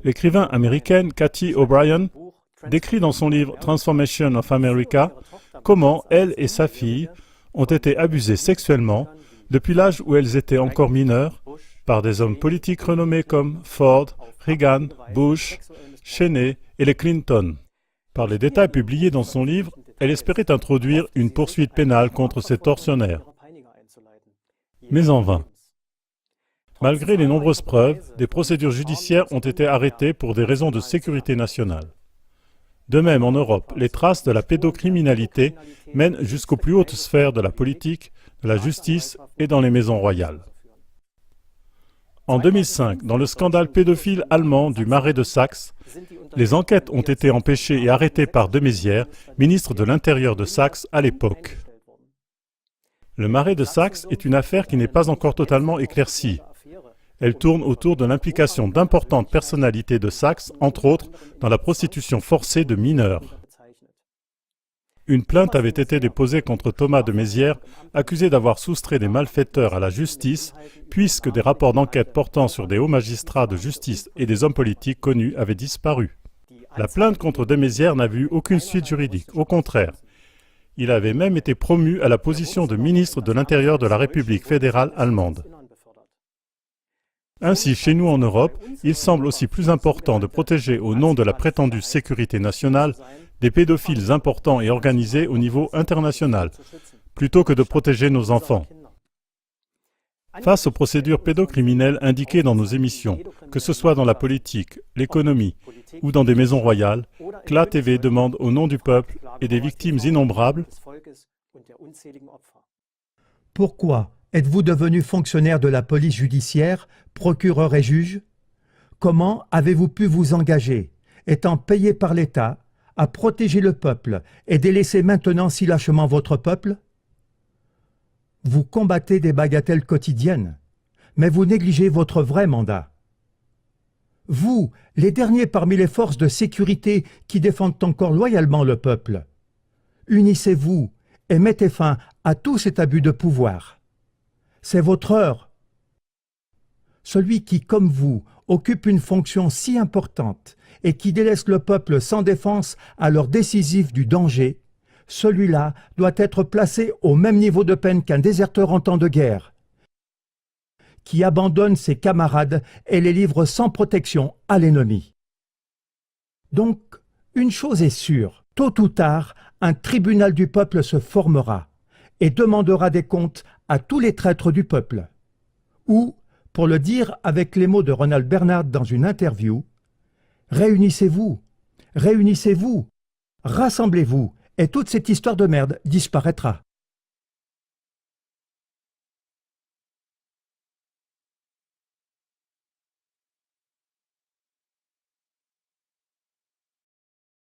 L'écrivain américaine Cathy O'Brien décrit dans son livre Transformation of America comment elle et sa fille ont été abusées sexuellement depuis l'âge où elles étaient encore mineures par des hommes politiques renommés comme Ford, Reagan, Bush, Cheney et les Clinton. Par les détails publiés dans son livre, elle espérait introduire une poursuite pénale contre ces tortionnaires. Mais en vain. Malgré les nombreuses preuves, des procédures judiciaires ont été arrêtées pour des raisons de sécurité nationale. De même, en Europe, les traces de la pédocriminalité mènent jusqu'aux plus hautes sphères de la politique, de la justice et dans les maisons royales. En 2005, dans le scandale pédophile allemand du Marais de Saxe, les enquêtes ont été empêchées et arrêtées par de Maizière, ministre de l'Intérieur de Saxe à l'époque. Le Marais de Saxe est une affaire qui n'est pas encore totalement éclaircie. Elle tourne autour de l'implication d'importantes personnalités de Saxe, entre autres, dans la prostitution forcée de mineurs. Une plainte avait été déposée contre Thomas de Maizière, accusé d'avoir soustrait des malfaiteurs à la justice, puisque des rapports d'enquête portant sur des hauts magistrats de justice et des hommes politiques connus avaient disparu. La plainte contre de Maizière n'a vu aucune suite juridique, au contraire. Il avait même été promu à la position de ministre de l'Intérieur de la République fédérale allemande. Ainsi, chez nous en Europe, il semble aussi plus important de protéger au nom de la prétendue sécurité nationale des pédophiles importants et organisés au niveau international, plutôt que de protéger nos enfants. Face aux procédures pédocriminelles indiquées dans nos émissions, que ce soit dans la politique, l'économie ou dans des maisons royales, CLA TV demande au nom du peuple et des victimes innombrables. Pourquoi êtes-vous devenu fonctionnaire de la police judiciaire, procureur et juge? Comment avez-vous pu vous engager, étant payé par l'État, à protéger le peuple et délaisser maintenant si lâchement votre peuple? Vous combattez des bagatelles quotidiennes, mais vous négligez votre vrai mandat. Vous, les derniers parmi les forces de sécurité qui défendent encore loyalement le peuple, unissez-vous et mettez fin à tout cet abus de pouvoir. C'est votre heure. Celui qui, comme vous, occupe une fonction si importante et qui délaisse le peuple sans défense à l'heure décisive du danger, celui-là doit être placé au même niveau de peine qu'un déserteur en temps de guerre, qui abandonne ses camarades et les livre sans protection à l'ennemi. Donc, une chose est sûre, tôt ou tard, un tribunal du peuple se formera et demandera des comptes à tous les traîtres du peuple. Ou, pour le dire avec les mots de Ronald Bernard dans une interview, « Réunissez-vous, réunissez-vous, rassemblez-vous, et toute cette histoire de merde disparaîtra. »